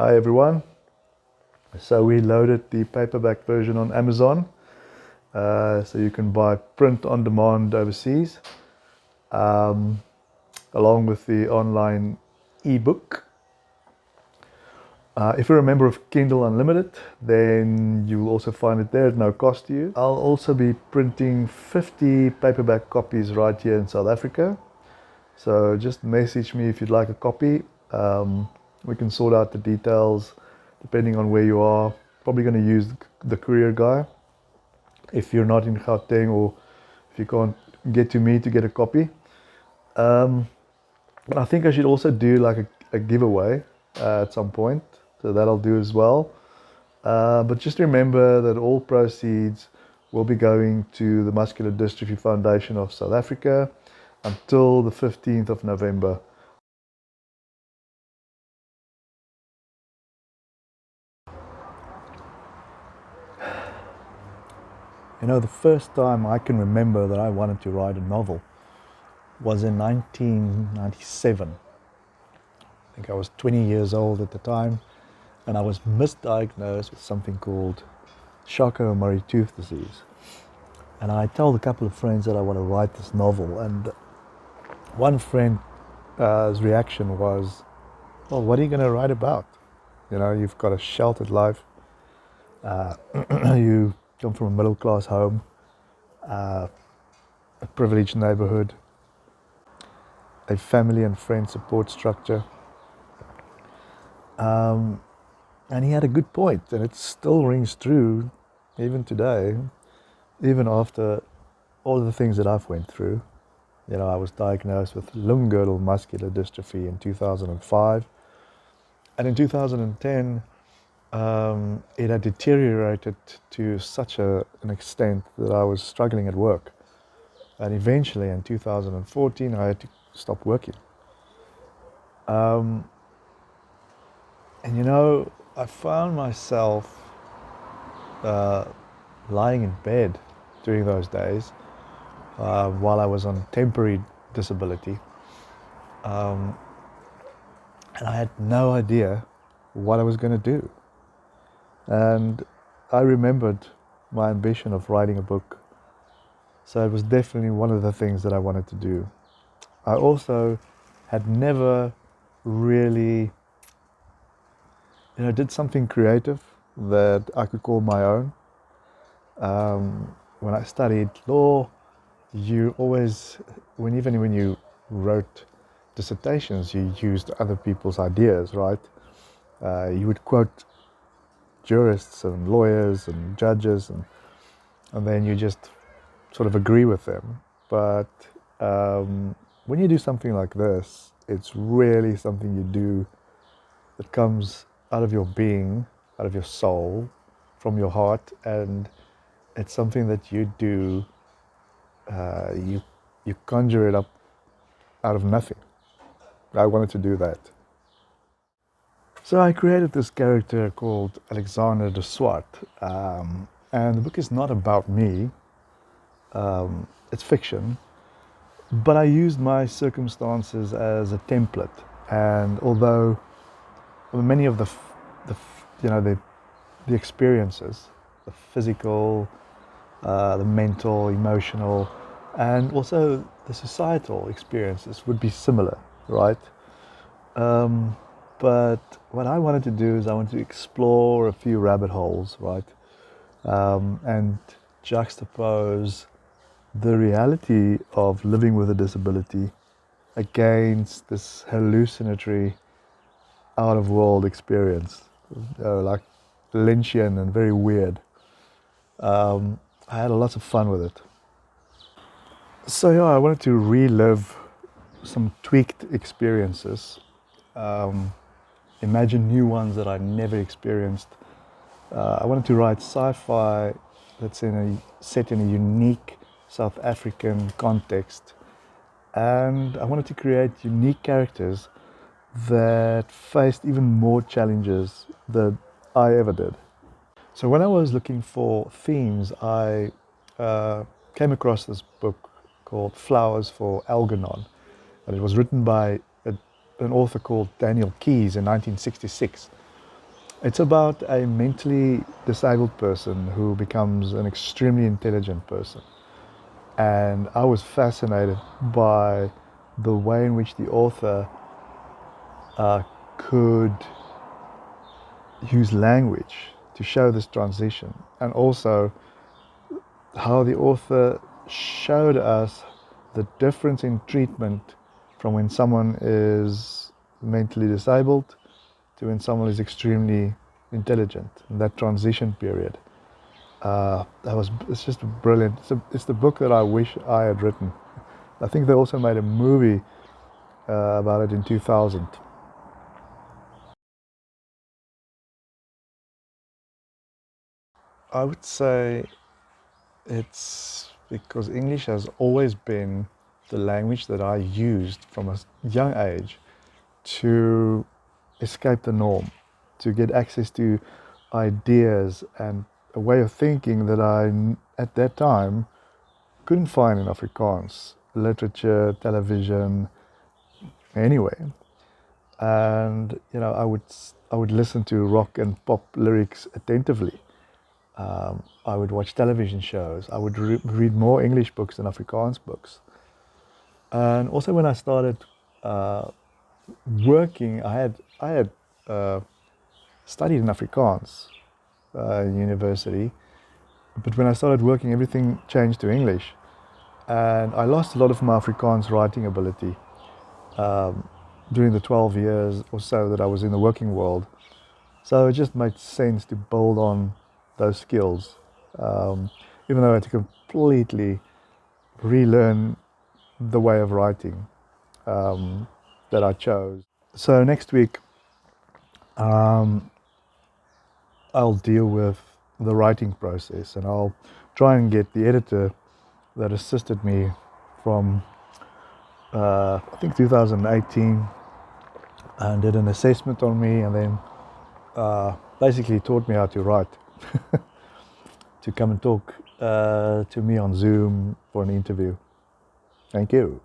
Hi everyone. So we loaded the paperback version on Amazon, so you can buy print on demand overseas, along with the online ebook. If you're a member of Kindle Unlimited, then you will also find it there at no cost to you. I'll also be printing 50 paperback copies right here in South Africa. So just message me if you'd like a copy. We can sort out the details depending on where you are. Probably going to use the courier guy if you're not in Gauteng or if you can't get to me to get a copy. But I think I should also do like a giveaway at some point, so that'll do as well. But just remember that all proceeds will be going to the Muscular Dystrophy Foundation of South Africa until the 15th of November. You know, the first time I can remember that I wanted to write a novel was in 1997. I think I was 20 years old at the time, and I was misdiagnosed with something called Charcot-Marie-Tooth disease. And I told a couple of friends that I want to write this novel, and one friend's reaction was, well, what are you going to write about? You know, you've got a sheltered life, you come from a middle-class home, a privileged neighborhood, a family and friend support structure. And he had a good point, and it still rings true even today, even after all of the things that I've went through. You know, I was diagnosed with limb-girdle muscular dystrophy in 2005, and in 2010 it had deteriorated to such an extent that I was struggling at work. And eventually in 2014 I had to stop working. And you know, I found myself lying in bed during those days while I was on temporary disability. And I had no idea what I was going to do. And I remembered my ambition of writing a book. So it was definitely one of the things that I wanted to do. I also had never really, did something creative that I could call my own. When I studied law, you always, even when you wrote dissertations, you used other people's ideas, right? You would quote jurists and lawyers and judges, and then you just sort of agree with them. But when you do something like this, it's really something you do that comes out of your being, out of your soul, from your heart, and it's something that you do, you conjure it up out of nothing. I wanted to do that. So I created this character called Alexander de Swart, and the book is not about me, it's fiction, but I used my circumstances as a template. And although many of the experiences, the physical, the mental, emotional, and also the societal experiences would be similar, right? But what I wanted to do is I wanted to explore a few rabbit holes, right? And juxtapose the reality of living with a disability against this hallucinatory, out-of-world experience, like Lynchian and very weird. I had lots of fun with it. So yeah, I wanted to relive some tweaked experiences, imagine new ones that I never experienced. I wanted to write sci-fi that's set in a unique South African context, and I wanted to create unique characters that faced even more challenges than I ever did. So when I was looking for themes, I came across this book called Flowers for Algernon, and it was written by an author called Daniel Keyes in 1966. It's about a mentally disabled person who becomes an extremely intelligent person. And I was fascinated by the way in which the author could use language to show this transition, and also how the author showed us the difference in treatment from when someone is mentally disabled to when someone is extremely intelligent, in that transition period. It's just brilliant. It's the book that I wish I had written. I think they also made a movie about it in 2000. I would say it's because English has always been the language that I used from a young age to escape the norm, to get access to ideas and a way of thinking that at that time, couldn't find in Afrikaans, literature, television, anyway. And I would listen to rock and pop lyrics attentively. I would watch television shows. I would read more English books than Afrikaans books. And also, when I started uh, working, I had uh, studied in Afrikaans in university, but when I started working, everything changed to English, and I lost a lot of my Afrikaans writing ability um, during the 12 years or so that I was in the working world. So it just made sense to build on those skills, um, even though I had to completely relearn the way of writing um, that I chose. So next week, um, I'll deal with the writing process, and I'll try and get the editor that assisted me from I think 2018 and did an assessment on me, and then basically taught me how to write to come and talk to me on Zoom for an interview. Thank you.